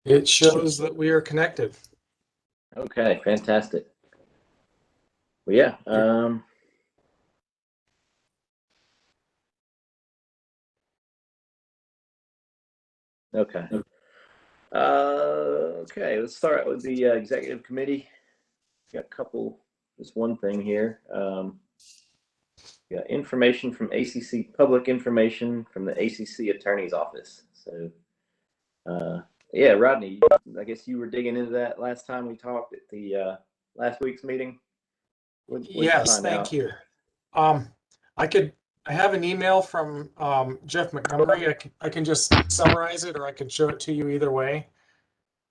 It shows that we are connected. Okay, fantastic. Well, yeah. Okay. Okay, let's start with the executive committee. Got just one thing here. Got information from ACC, public information from the ACC Attorney's Office. So, yeah, Rodney, I guess you were digging into that last time we talked at the last week's meeting. Yes, thank you. I have an email from Jeff Montgomery. I can just summarize it, or I can show it to you either way.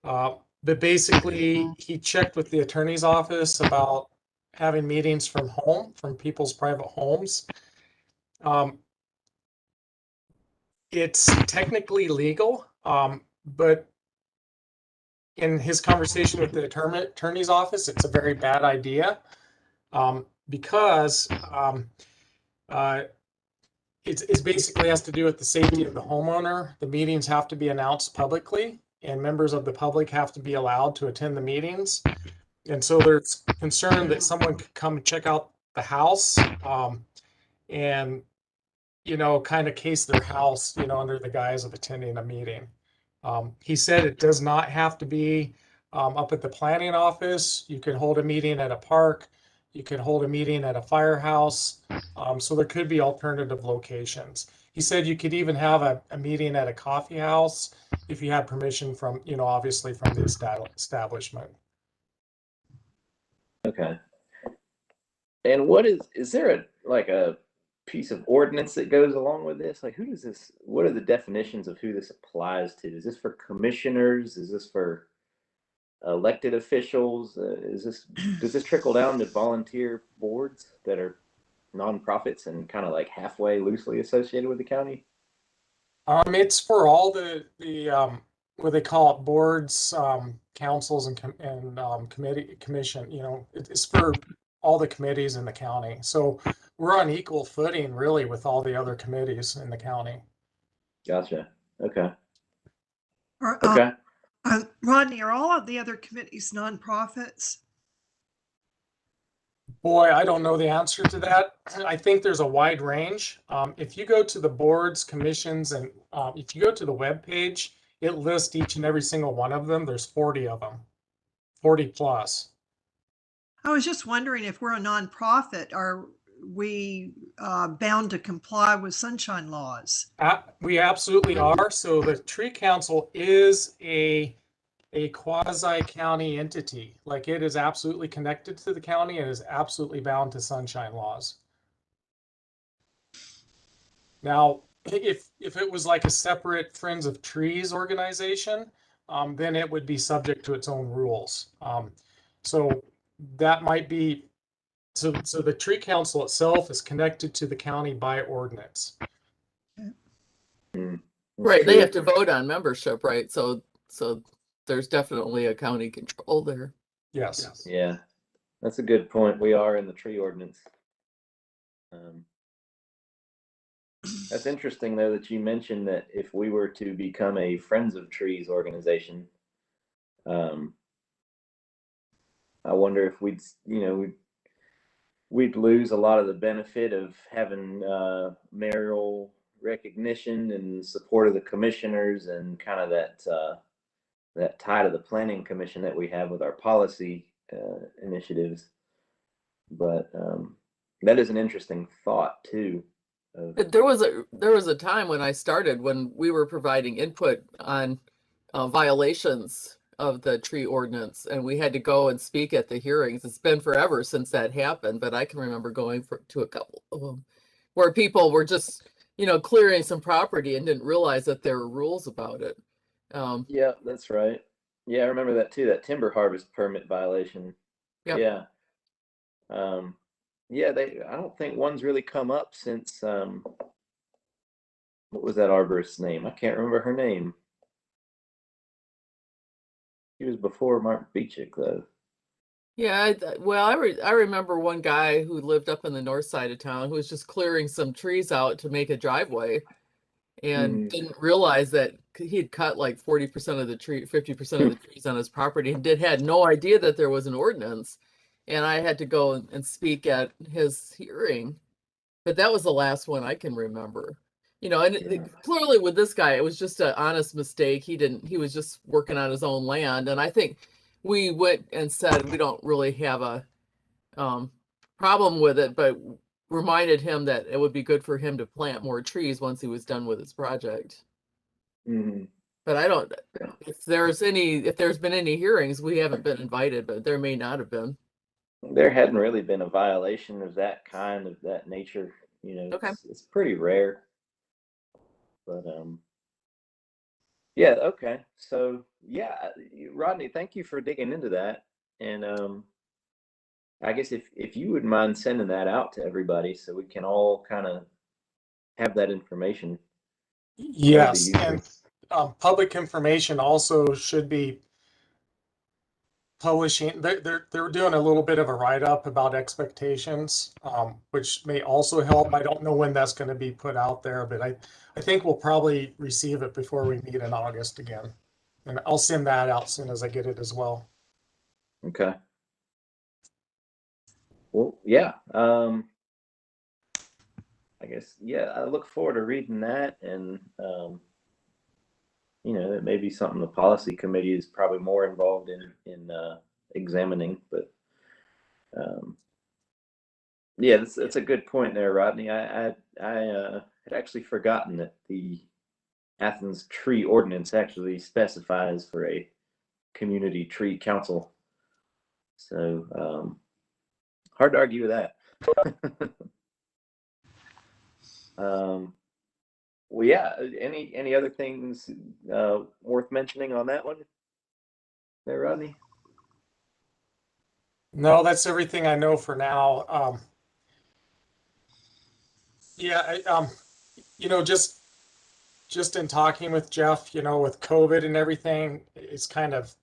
But basically, he checked with the attorney's office about having meetings from people's private homes. It's technically legal, but in his conversation with the attorney's office, it's a very bad idea, because it basically has to do with the safety of the homeowner. The meetings have to be announced publicly, and members of the public have to be allowed to attend the meetings. And so there's concern that someone could come and check out the house, and kind of case their house, under the guise of attending a meeting. He said it does not have to be up at the planning office. You could hold a meeting at a park. You could hold a meeting at a firehouse. So there could be alternative locations. He said you could even have a meeting at a coffee house if you had permission from, obviously from the establishment. Okay. And what is there a piece of ordinance that goes along with this? Like, what are the definitions of who this applies to? Is this for commissioners? Is this for elected officials? Does this trickle down to volunteer boards that are nonprofits and kind of like halfway loosely associated with the county? It's for all the what they call it, boards, councils, and commission. It's for all the committees in the county. So we're on equal footing, really, with all the other committees in the county. Gotcha. Okay. Okay. Rodney, are all of the other committees nonprofits? Boy, I don't know the answer to that. I think there's a wide range. If you go to the boards, commissions, and if you go to the web page, it lists each and every single one of them. There's 40 of them, 40 plus. I was just wondering, if we're a nonprofit, are we bound to comply with sunshine laws? We absolutely are. So the Tree Council is a quasi-county entity. Like, it is absolutely connected to the county and is absolutely bound to sunshine laws. Now, if it was like a separate Friends of Trees organization, then it would be subject to its own rules. So that might be, so the Tree Council itself is connected to the county by ordinance. Right, they have to vote on membership, right? So there's definitely a county control there. Yes. Yeah, that's a good point. We are in the tree ordinance. That's interesting, though, that you mentioned that if we were to become a Friends of Trees organization, I wonder if we'd lose a lot of the benefit of having mayoral recognition and support of the commissioners, and kind of that tie to the planning commission that we have with our policy initiatives. But that is an interesting thought too. There was a time when I started, when we were providing input on violations of the tree ordinance, and we had to go and speak at the hearings. It's been forever since that happened, but I can remember going to a couple of them where people were just clearing some property and didn't realize that there were rules about it. Yeah, that's right. Yeah, I remember that too, that timber harvest permit violation. Yep. Yeah. Yeah, I don't think one's really come up since, what was that arborist's name? I can't remember her name. She was before Mark Beachick, though. Yeah, I remember one guy who lived up in the north side of town who was just clearing some trees out to make a driveway, and didn't realize that he'd cut like 40% of the tree, 50% of the trees on his property, and had no idea that there was an ordinance. And I had to go and speak at his hearing, but that was the last one I can remember. And clearly with this guy, it was just an honest mistake. He was just working on his own land. And I think we went and said we don't really have a problem with it, but reminded him that it would be good for him to plant more trees once he was done with his project. Mm-hmm. But I don't, if there's been any hearings, we haven't been invited, but there may not have been. There hadn't really been a violation of that kind, of that nature. Okay. It's pretty rare. But yeah, okay. So yeah, Rodney, thank you for digging into that. And I guess if you wouldn't mind sending that out to everybody so we can all kind of have that information. Yes, and public information also should be publishing. They're doing a little bit of a write-up about expectations, which may also help. I don't know when that's going to be put out there, but I think we'll probably receive it before we meet in August again. And I'll send that out as soon as I get it as well. Okay. Well, yeah. I guess, yeah, I look forward to reading that, and it may be something the policy committee is probably more involved in examining, but yeah, that's a good point there, Rodney. I had actually forgotten that the Athens tree ordinance actually specifies for a community tree council. So hard to argue with that. Well, yeah. Any other things worth mentioning on that one, there, Rodney? No, that's everything I know for now. Yeah, just in talking with Jeff, with COVID and everything, it's kind of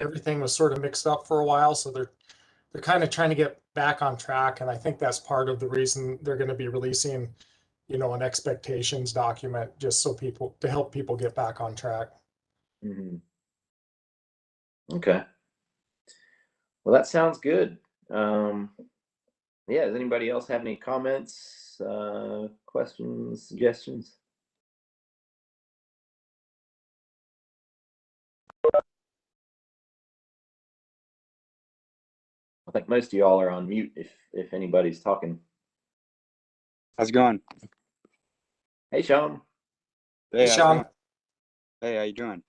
everything was sort of mixed up for a while. So they're kind of trying to get back on track, and I think that's part of the reason they're going to be releasing, an expectations document, just so to help people get back on track. Mm-hmm. Okay. Well, that sounds good. Yeah, does anybody else have any comments, questions, suggestions? I think most of y'all are on mute if anybody's talking. How's it going? Hey, Sean. Hey, how's it Sean. going? Hey, how you doing?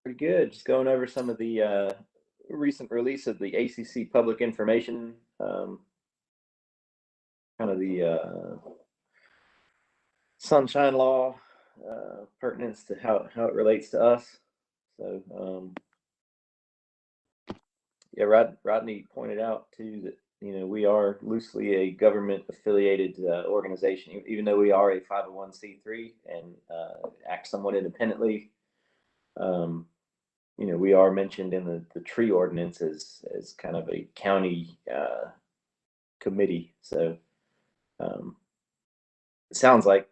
Pretty good. Just going over some of the recent release of the ACC public information, kind of the sunshine law, pertinence to how it relates to us. So yeah, Rodney pointed out too that we are loosely a government affiliated organization, even though we are a 501c3 and act somewhat independently. We are mentioned in the tree ordinance as kind of a county committee. So it sounds like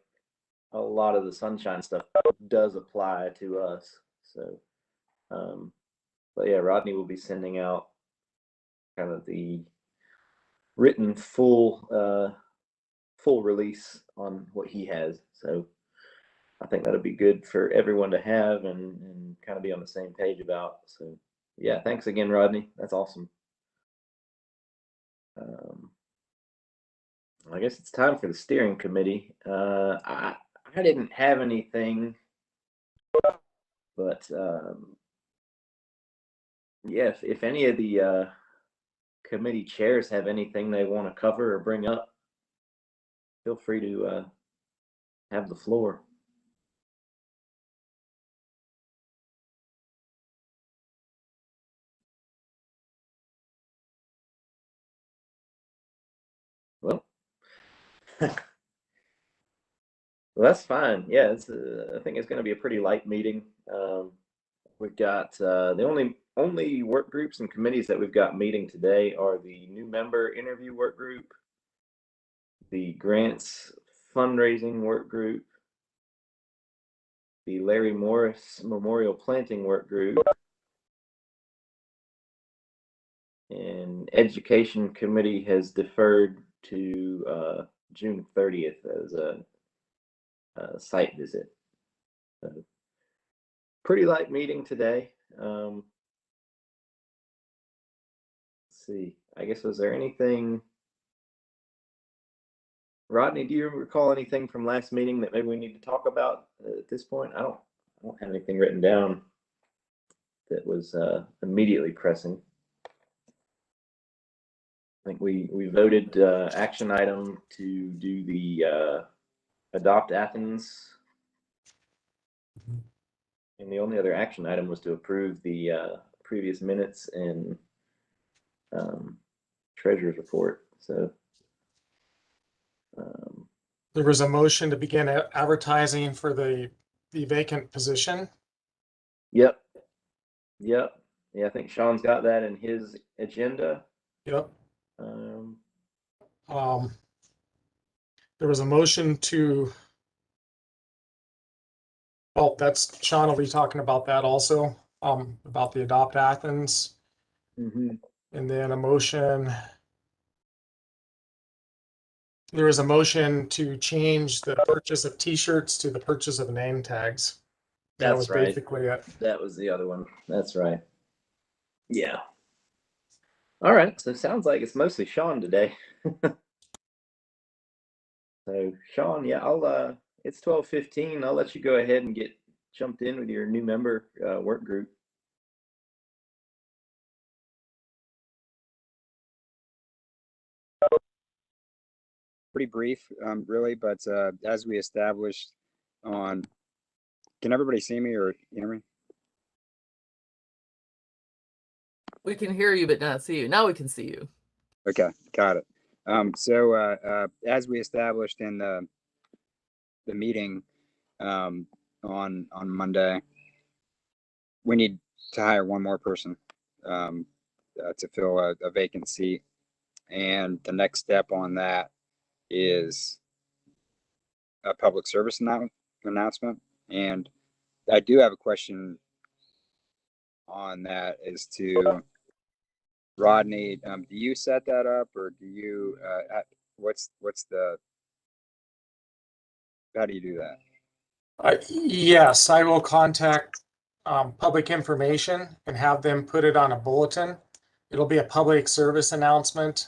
a lot of the sunshine stuff does apply to us. So, but yeah, Rodney will be sending out kind of the written full release on what he has. So I think that'll be good for everyone to have and kind of be on the same page about. So yeah, thanks again, Rodney. That's awesome. I guess it's time for the steering committee. I didn't have anything, but yeah, if any of the committee chairs have anything they want to cover or bring up, feel free to have the floor. Well, well, that's fine. Yeah, I think it's going to be a pretty light meeting. We've got the only work groups and committees that we've got meeting today are the new member interview work group, the grants fundraising work group, the Larry Morris Memorial Planting Work Group, and Education Committee has deferred to June 30th as a site visit. So, pretty light meeting today. Let's see. I guess, was there anything? Rodney, do you recall anything from last meeting that maybe we need to talk about at this point? I don't have anything written down that was immediately pressing. I think we voted action item to do the Adopt Athens, and the only other action item was to approve the previous minutes and treasurer's report. So there was a motion to begin advertising for the vacant position. Yep. Yeah, I think Sean's got that in his agenda. Yep. There was a motion to, oh, that's Sean will be talking about that also, about the Adopt Athens. Mm-hmm. And then a motion, there was a motion to change the purchase of t-shirts to the purchase of name tags. That That's was right. basically it. That was the other one. That's right. Yeah. All right. So it sounds like it's mostly Sean today. So Sean, yeah, I'll it's 12:15. I'll let you go ahead and get jumped in with your new member work group. Pretty brief, really, but as we established on, can everybody see me or hear me? We can hear you, but not see you. Now we can see you. Okay, got it. So as we established in the meeting on Monday, we need to hire one more person to fill a vacant seat, and the next step on that is a public service announcement. And I do have a question on that as to Rodney. Do you set that up, or do you? What's the? How do you do that? Yes, I will contact public information and have them put it on a bulletin. It'll be a public service announcement.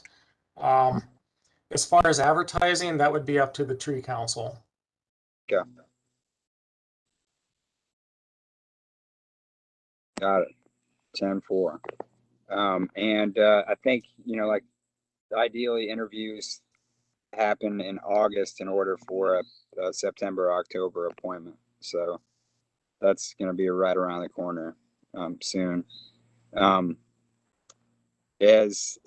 As far as advertising, that would be up to the tree council. Okay. Got it. 10-4. And I think, like ideally interviews happen in August in order for a September, October appointment. So that's going to be right around the corner soon. As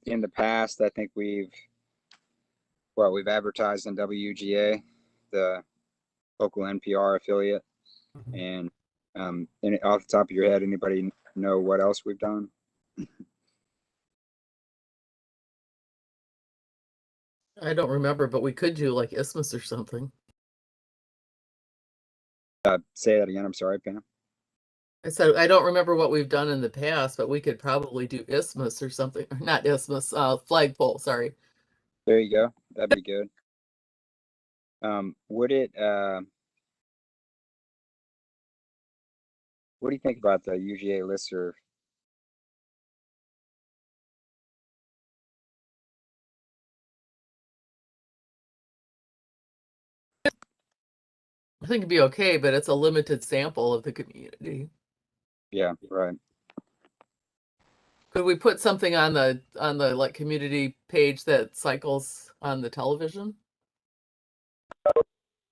in the past, I think we've advertised in WGA, the local NPR affiliate. And off the top of your head, anybody know what else we've done? I don't remember, but we could do like Isthmus or something. Say that again. I'm sorry, Pam. I said I don't remember what we've done in the past, but we could probably do Isthmus or something. Not Isthmus, flagpole. Sorry. There you go. That'd be good. Would it? What do you think about the UGA listserv? I think it'd be okay, but it's a limited sample of the community. Yeah, right. Could we put something on the like community page that cycles on the television?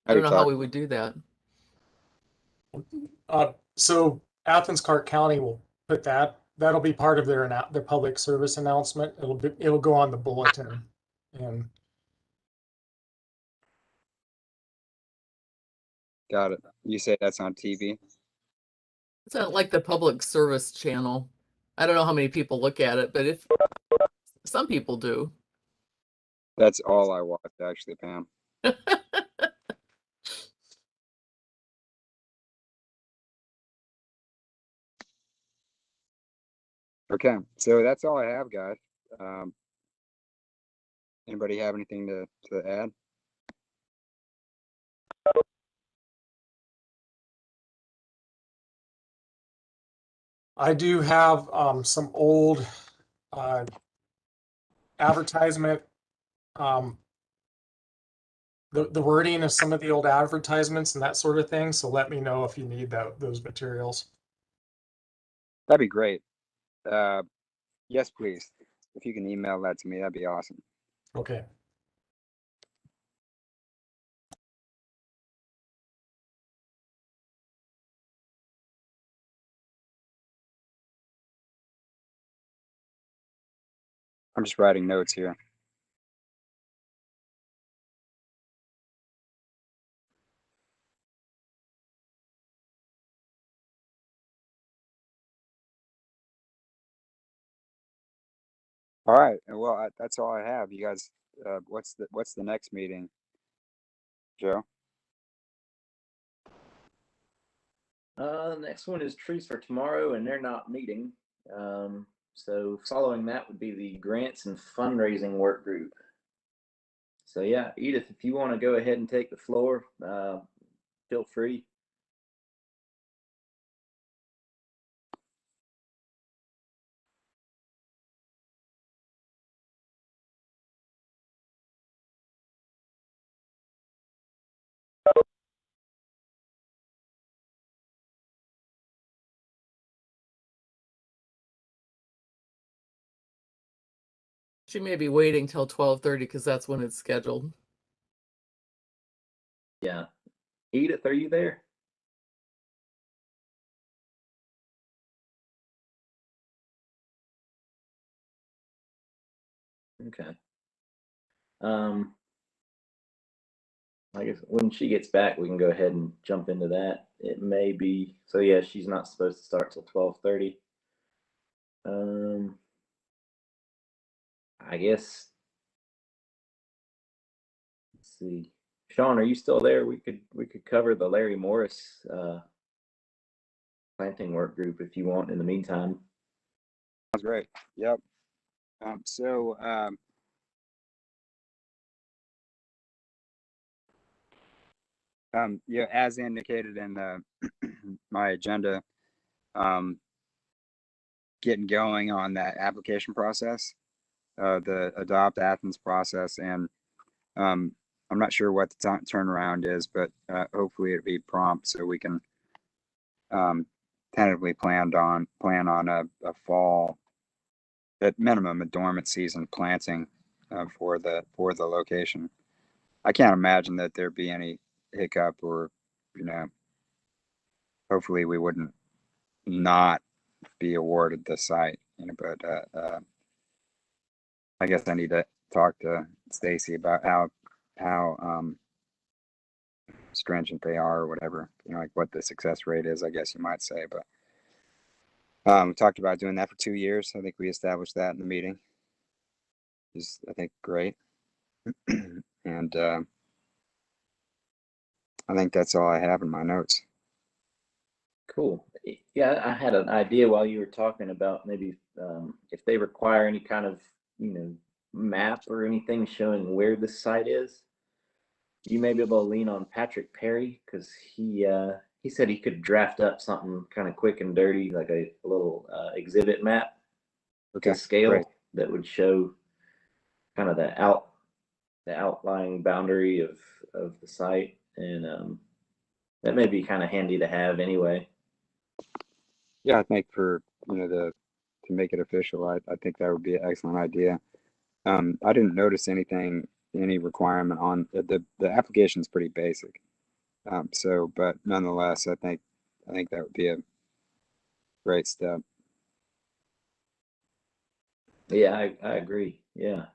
I don't know how we would do that. So Athens-Clarke County will put that. That'll be part of their public service announcement. It'll go on the bulletin. And Got it. You say that's on TV? It's not like the public service channel. I don't know how many people look at it, but if some people do. That's all I watch, actually, Pam. Okay, so that's all I have, guys. Anybody have anything to add? I do have some old advertisement. The wording of some of the old advertisements and that sort of thing. So let me know if you need those materials. That'd be great. Yes, please. If you can email that to me, that'd be awesome. Okay. I'm just writing notes here. All right. Well, that's all I have. You guys, what's the next meeting, Joe? The next one is trees for tomorrow, and they're not meeting. So following that would be the grants and fundraising work group. So yeah, Edith, if you want to go ahead and take the floor, feel free. She may be waiting till 12:30 because that's when it's scheduled. Yeah, Edith, are you there? Okay. I guess when she gets back, we can go ahead and jump into that. It may be so. Yeah, she's not supposed to start till 12:30. I guess. Let's see. Sean, are you still there? We could cover the Larry Morris planting work group if you want. In the meantime. Sounds great. Yep. Yeah, as indicated in the my agenda, getting going on that application process, the Adopt Athens process, and I'm not sure what the turnaround is, but hopefully it'll be prompt so we can tentatively plan on a fall, at minimum, a dormant season planting for the location. I can't imagine that there'd be any hiccup or, hopefully we wouldn't not be awarded the site, but I guess I need to talk to Stacy about how stringent they are or whatever, like what the success rate is, I guess you might say. But we talked about doing that for 2 years. I think we established that in the meeting. Is, I think, great. And I think that's all I have in my notes. Cool. Yeah, I had an idea while you were talking about maybe if they require any kind of map or anything showing where this site is. You may be able to lean on Patrick Perry because he said he could draft up something kind of quick and dirty, like a little exhibit map Okay, to scale great. that would show kind of the outlying boundary of the site, and that may be kind of handy to have anyway. Yeah, I think for to make it official, I think that would be an excellent idea. I didn't notice any requirement on the application is pretty basic. So, but nonetheless, I think that would be a great step. Yeah, I agree. Yeah.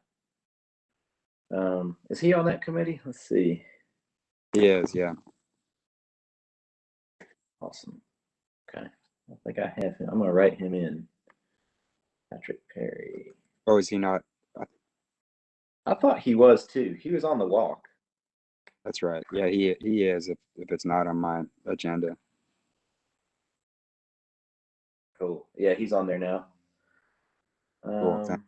Is he on that committee? Let's see. He is, yeah. Awesome. Okay. I think I have him. I'm gonna write him in. Patrick Perry. Oh, is he not? I thought he was too. He was on the walk. That's right. Yeah, he is. If it's not on my agenda. Cool. Yeah, he's on there now. Cool.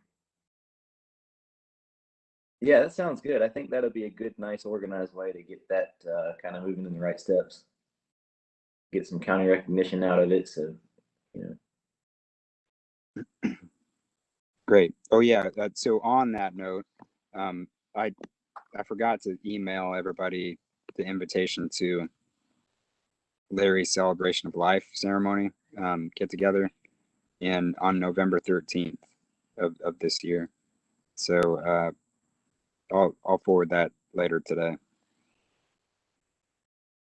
Yeah, that sounds good. I think that'll be a good, nice, organized way to get that kind of moving in the right steps. Get some county recognition out of it. So, you know. Great. Oh yeah. So on that note, I forgot to email everybody the invitation to Larry's celebration of life ceremony get together on November 13th of this year. So I'll forward that later today.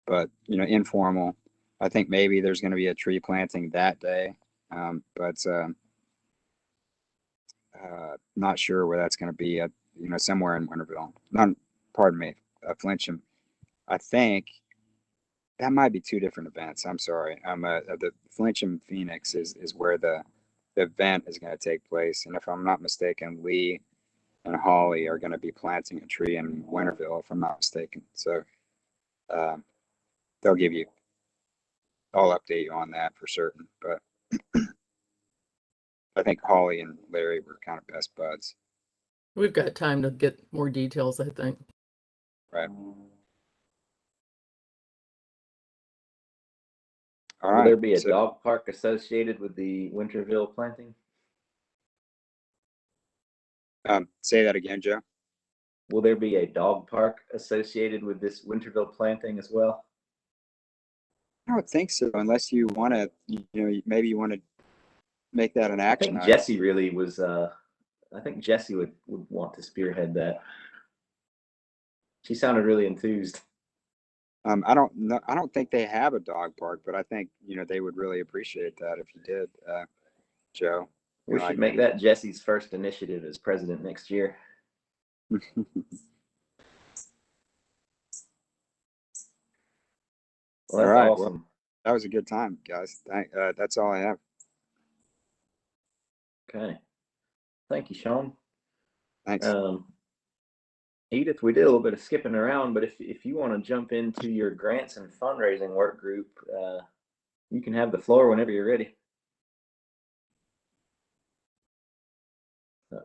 But informal. I think maybe there's going to be a tree planting that day, but not sure where that's going to be. Somewhere in Winterville. Pardon me, Flincham. I think that might be two different events. I'm sorry. The Flincham Phoenix is where the event is going to take place, and if I'm not mistaken, Lee and Holly are going to be planting a tree in Winterville, if I'm not mistaken. So they'll give you. I'll update you on that for certain. But I think Holly and Larry were kind of best buds. We've got time to get more details, I think. Right. All Will right. there be a dog park associated with the Winterville planting? Say that again, Joe. Will there be a dog park associated with this Winterville planting as well? I don't think so, unless you want to, maybe you want to make that an action. I think Jesse really was. I think Jesse would want to spearhead that. She sounded really enthused. I don't know. I don't think they have a dog park, but I think they would really appreciate that if you did, Joe. We should make that Jesse's first initiative as president next year. Well, that's all right, awesome. Well, that was a good time, guys. That's all I have. Okay. Thank you, Sean. Thanks. Edith, we did a little bit of skipping around, but if you want to jump into your grants and fundraising work group, you can have the floor whenever you're ready.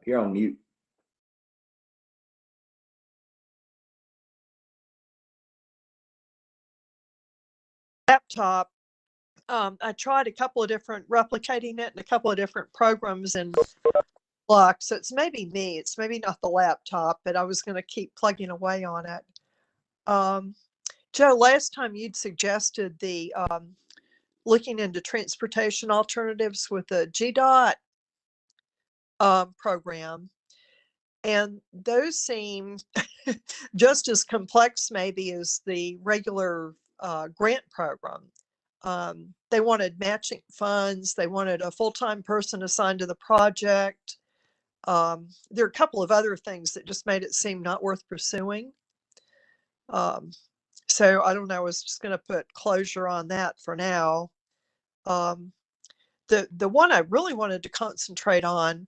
You're on mute. Laptop. I tried a couple of different replicating it in a couple of different programs and block. So it's maybe me. It's maybe not the laptop, but I was going to keep plugging away on it. Joe, last time you'd suggested the looking into transportation alternatives with the GDOT program. And those seem just as complex maybe as the regular grant program. They wanted matching funds. They wanted a full-time person assigned to the project. There are a couple of other things that just made it seem not worth pursuing. So I don't know, I was just going to put closure on that for now. The one I really wanted to concentrate on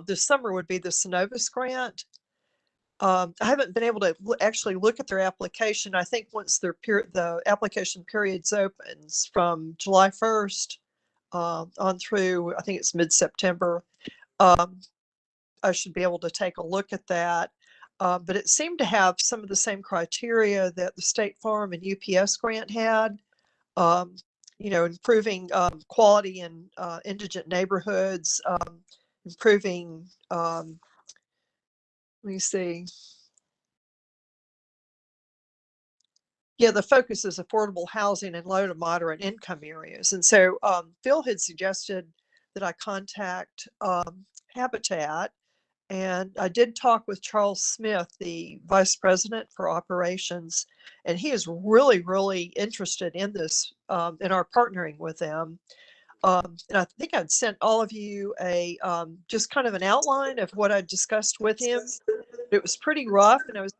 this summer would be the Synovus grant. I haven't been able to actually look at their application. I think once the application period opens from July 1st on through, I think it's mid-September, I should be able to take a look at that. But it seemed to have some of the same criteria that the State Farm and UPS grant had. Improving quality in indigent neighborhoods, improving, let me see. Yeah, the focus is affordable housing in low to moderate income areas. And so Phil had suggested that I contact Habitat. And I did talk with Charles Smith, the vice president for operations, and he is really, really interested in this, in our partnering with them. And I think I'd sent all of you a just kind of an outline of what I discussed with him. It was pretty rough, and I was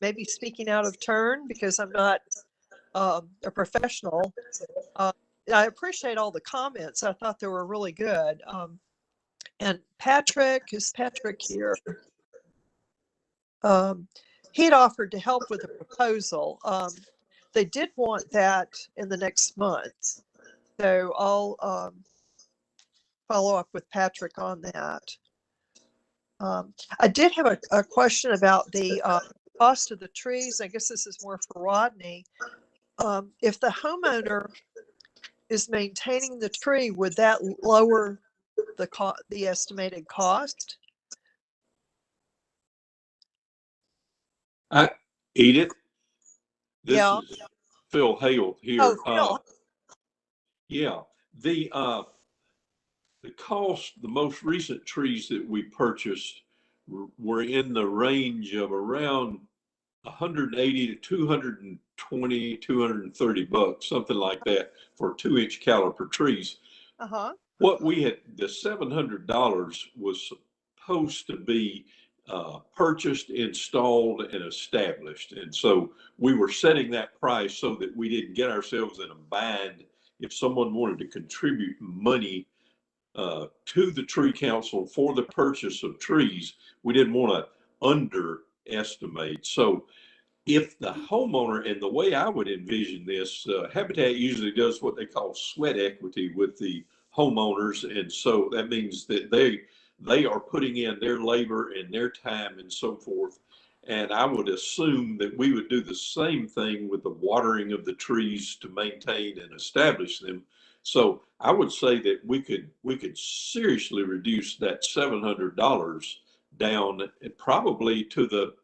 maybe speaking out of turn because I'm not a professional. I appreciate all the comments. I thought they were really good. And Patrick, is Patrick here? He had offered to help with a proposal. They did want that in the next month. So I'll follow up with Patrick on that. I did have a question about the cost of the trees. I guess this is more for Rodney. If the homeowner is maintaining the tree, would that lower the estimated cost? Edith, this Yeah. is Phil Hale here. Oh, Phil. Yeah, the cost, the most recent trees that we purchased were in the range of around 180 to 220, 230 bucks, something like that, for 2-inch caliper trees. Uh-huh. What we had, the $700 was supposed to be purchased, installed, and established. And so we were setting that price so that we didn't get ourselves in a bind if someone wanted to contribute money to the tree council for the purchase of trees. We didn't want to underestimate. So if the homeowner, and the way I would envision this, Habitat usually does what they call sweat equity with the homeowners. And so that means that they are putting in their labor and their time and so forth. And I would assume that we would do the same thing with the watering of the trees to maintain and establish them. So I would say that we could seriously reduce that $700 down, probably to the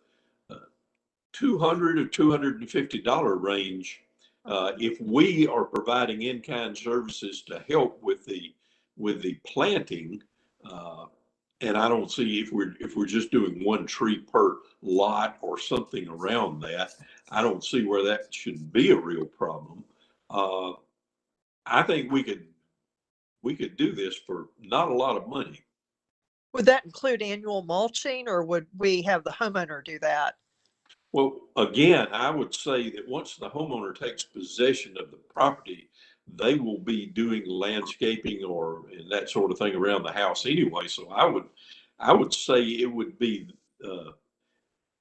$200 or $250 range, if we are providing in-kind services to help with the planting. And I don't see, if we're just doing one tree per lot or something around that, I don't see where that should be a real problem. I think we could do this for not a lot of money. Would that include annual mulching, or would we have the homeowner do that? Well, again, I would say that once the homeowner takes possession of the property, they will be doing landscaping and that sort of thing around the house anyway. So I would say it would be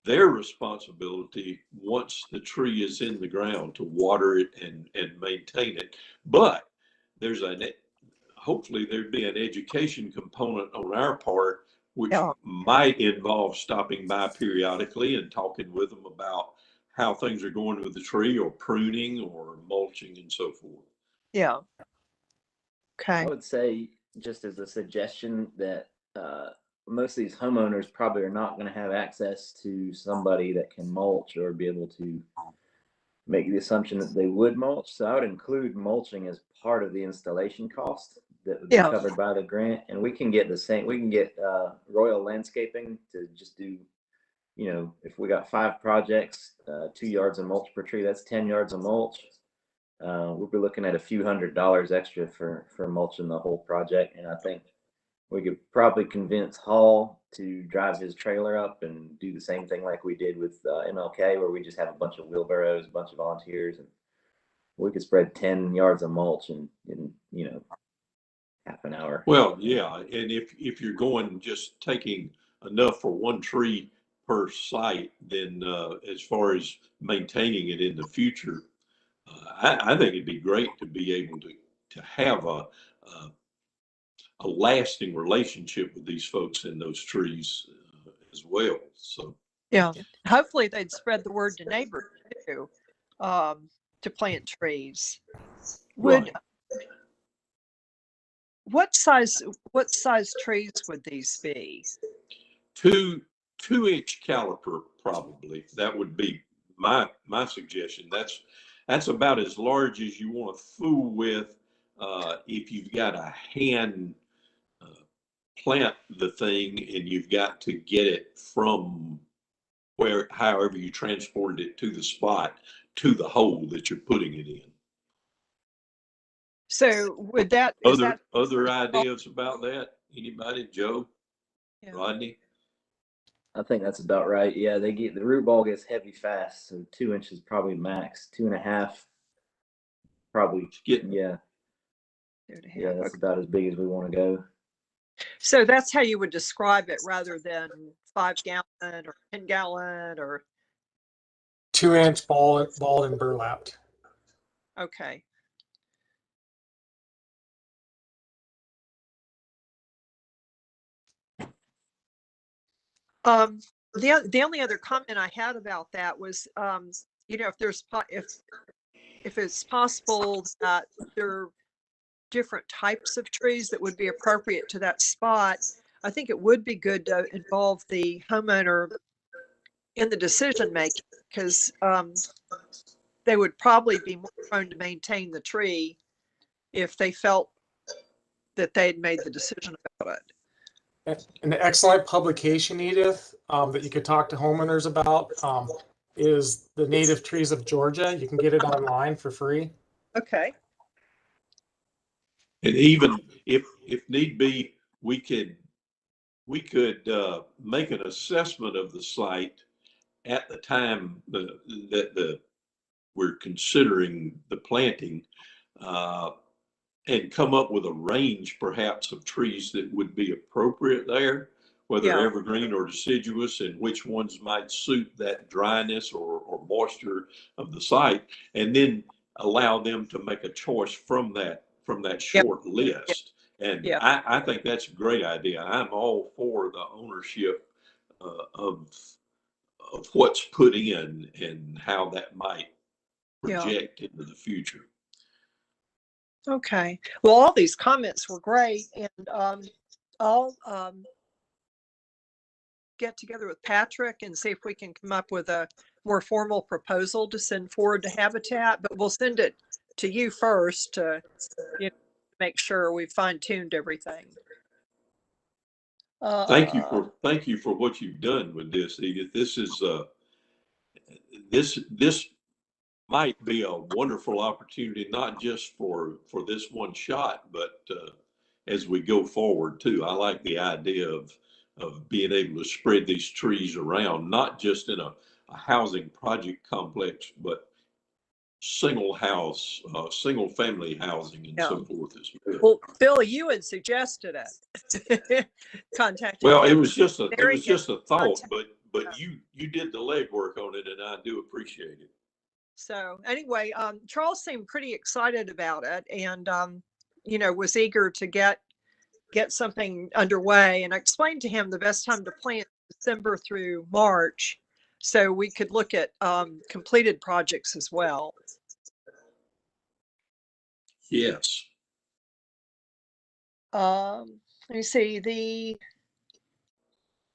their responsibility once the tree is in the ground to water it and maintain it. But hopefully there'd be an education component on our part, which Yeah. might involve stopping by periodically and talking with them about how things are going with the tree, or pruning or mulching and so forth. Yeah. Okay. I would say, just as a suggestion, that most of these homeowners probably are not going to have access to somebody that can mulch or be able to make the assumption that they would mulch. So I would include mulching as part of the installation cost that would be Yeah. covered by the grant. And we can get we can get Royal Landscaping to just do, if we got 5 projects, 2 yards of mulch per tree, that's 10 yards of mulch. We'll be looking at a few $100s extra for mulching the whole project. And I think we could probably convince Hall to drive his trailer up and do the same thing like we did with MLK, where we just have a bunch of wheelbarrows, a bunch of volunteers, and we could spread 10 yards of mulch in half an hour. Well, yeah, and if you're going just taking enough for one tree per site, then as far as maintaining it in the future, I think it'd be great to be able to have a lasting relationship with these folks in those trees as well. So Yeah. Hopefully they'd spread the word to neighbors too, to plant trees. Would right. what size trees would these be? 2-inch caliper, probably. That would be my suggestion. That's about as large as you want to fool with if you've got a hand plant the thing and you've got to get it from however you transported it to the spot to the hole that you're putting it in. So would that Other ideas about that? Anybody? Joe? Yeah. Rodney? I think that's about right. Yeah, the root ball gets heavy fast, so 2 inches probably max. 2.5 probably. Yeah, that's about as big as we want to go. So that's how you would describe it, rather than 5-gallon or 10-gallon or 2-inch balled and burlapped. okay. The only other comment I had about that was, if it's possible that there are different types of trees that would be appropriate to that spot, I think it would be good to involve the homeowner in the decision making, because they would probably be more prone to maintain the tree if they felt that they'd made the decision about it. An excellent publication, Edith, that you could talk to homeowners about, is The Native Trees of Georgia. You can get it online for free. Okay. And even if need be, we could make an assessment of the site at the time that we're considering the planting, and come up with a range perhaps of trees that would be appropriate there, whether Yeah. evergreen or deciduous, and which ones might suit that dryness or moisture of the site, and then allow them to make a choice from that short list. And Yeah. I think that's a great idea. I'm all for the ownership of what's put in and how that might project into the future. Okay. Well, all these comments were great, and I'll get together with Patrick and see if we can come up with a more formal proposal to send forward to Habitat, but we'll send it to you first to make sure we've fine-tuned everything. Thank you for what you've done with this, Edith. This is this might be a wonderful opportunity, not just for this one shot, but as we go forward too. I like the idea of being able to spread these trees around, not just in a housing project complex, but single family housing and so forth as well. Well, Bill, you had suggested it. Contacting Well, him. it was just a thought, but you did the legwork on it, and I do appreciate it. So anyway, Charles seemed pretty excited about it, and was eager to get something underway. And I explained to him the best time to plant December through March, so we could look at completed projects as well. Yes. Let me see. The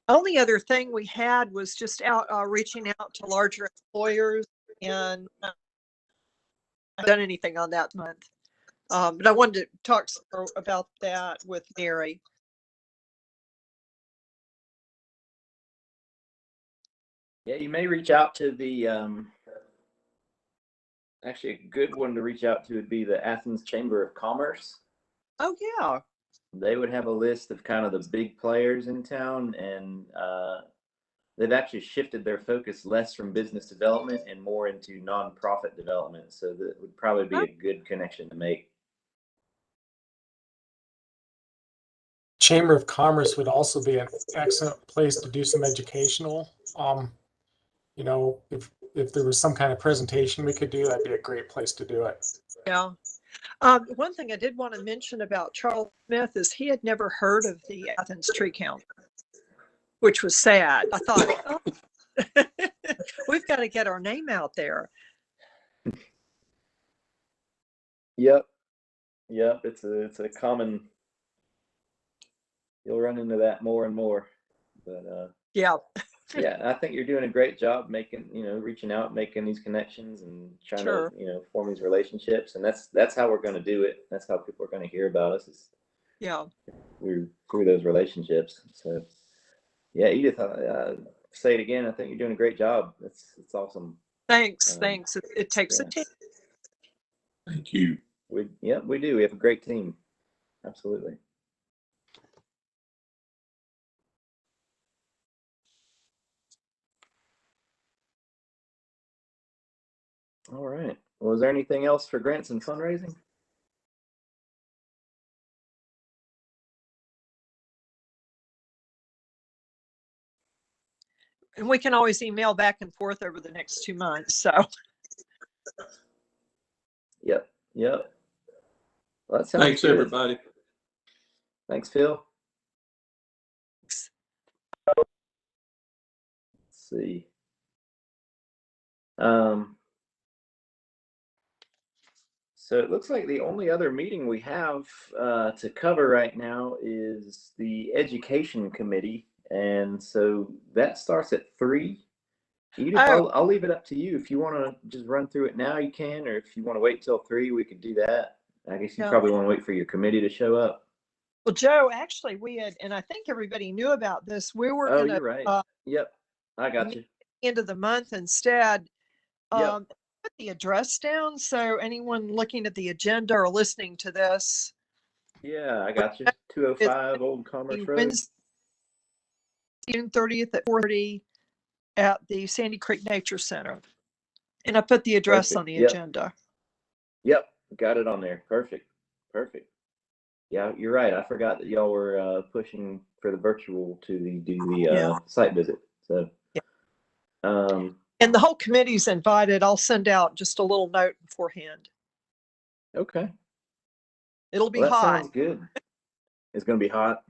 only other thing we had was just reaching out to larger employers, and I haven't done anything on that month. But I wanted to talk about that with Mary. Yeah, you may reach out to the actually a good one to reach out to would be the Athens Chamber of Commerce. Oh yeah. They would have a list of kind of the big players in town, and they've actually shifted their focus less from business development and more into nonprofit development. So that would probably be a good connection to make. Chamber of Commerce would also be an excellent place to do some educational. If there was some kind of presentation we could do, that'd be a great place to do it. Yeah. One thing I did want to mention about Charles Smith is he had never heard of the Athens Tree Count, which was sad. I thought, oh, we've got to get our name out there. Yep. It's a common. You'll run into that more and more, but yeah. Yeah, I think you're doing a great job making, reaching out, making these connections, and trying to, form these relationships. And that's how we're going to do it. That's how people are going to hear about us. Is through those relationships. So, yeah, Edith, say it again. I think you're doing a great job. It's awesome. Thanks. It takes a team. Thank you. We do. We have a great team. Absolutely. All right. Well, is there anything else for grants and fundraising? And we can always email back and forth over the next 2 months. So. Yep. Well, that sounds Thanks, good. everybody. Thanks, Phil. see. So it looks like the only other meeting we have to cover right now is the Education Committee. And so that starts at 3. Edith, Oh. I'll leave it up to you. If you want to just run through it now, you can, or if you want to wait till 3, we could do that. I guess you Yeah. probably want to wait for your committee to show up. Well, Joe, actually, we had, and I think everybody knew about this. We were Oh, going to you're right. Yep, I got you. end of the month instead. Yep. Put the address down so anyone looking at the agenda or listening to this. Yeah, I got you. 205 Old Commerce Road. Wednesday, June 30th at 4:30 at the Sandy Creek Nature Center. And I put the address Perfect. on the Yep. agenda. Yep, got it on there. Perfect. Perfect. Yeah, you're right. I forgot that y'all were pushing for the virtual to do the site visit. So, and the whole committee's invited. I'll send out just a little note beforehand. Okay. It'll be Well, that hot. sounds good. It's going to be hot.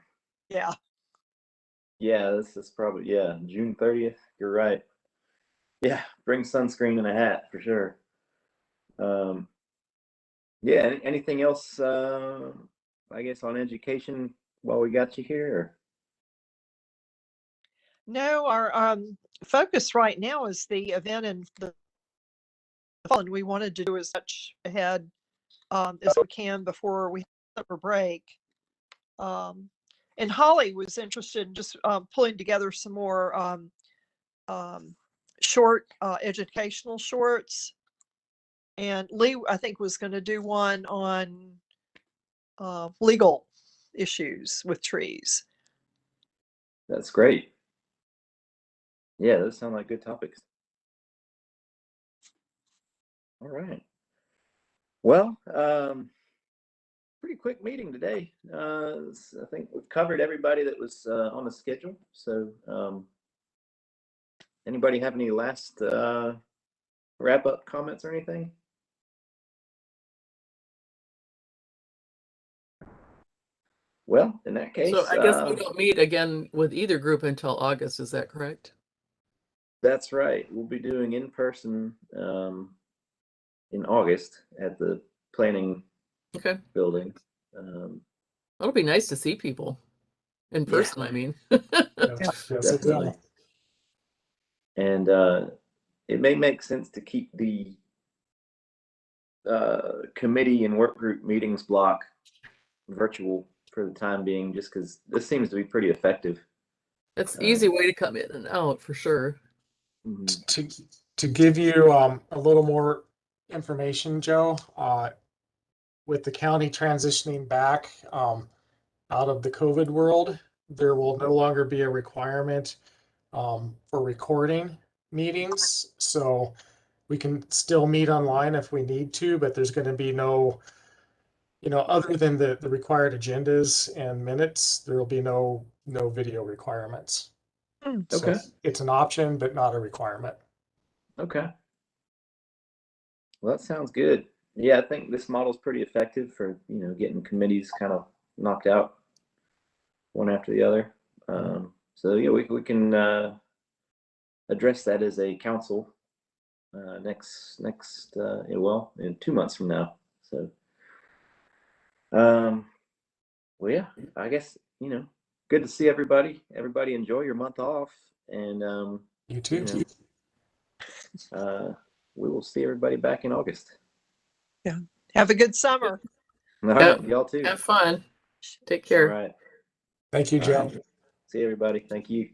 Yeah. Yeah, this is probably, June 30th. You're right. Yeah, bring sunscreen and a hat for sure. Yeah, anything else, I guess, on education while we got you here? Or? No, our focus right now is the event in the fall, and we wanted to do as much ahead as we can before we have summer break. And Holly was interested in just pulling together some more short educational shorts. And Lee, I think, was going to do one on legal issues with trees. That's great. Yeah, those sound like good topics. All right. Well, pretty quick meeting today. I think we've covered everybody that was on the schedule. So, anybody have any last wrap-up comments or anything? Well, in that case, So I guess we don't meet again with either group until August. Is that correct? That's right. We'll be doing in person in August at the planning building. It'll be nice to see people in person. I mean, Yes, it will. Definitely. And it may make sense to keep the committee and work group meetings block virtual for the time being, just because this seems to be pretty effective. it's an easy way to come in and out for sure. To give you a little more information, Joe, with the county transitioning back out of the COVID world, there will no longer be a requirement for recording meetings. So we can still meet online if we need to, but there's going to be no, other than the required agendas and minutes, there will be no video requirements. So Okay. it's an option, but not a requirement. Okay. Well, that sounds good. Yeah, I think this model is pretty effective for, getting committees kind of knocked out one after the other. So yeah, we can address that as a council next in 2 months from now. So well, yeah, I guess, good to see everybody. Everybody enjoy your month off, and You too. we will see everybody back in August. Yeah. Have a good summer. All right, y'all too. Have fun. Take care. All right. Thank you, All Joe. right. See everybody. Thank you.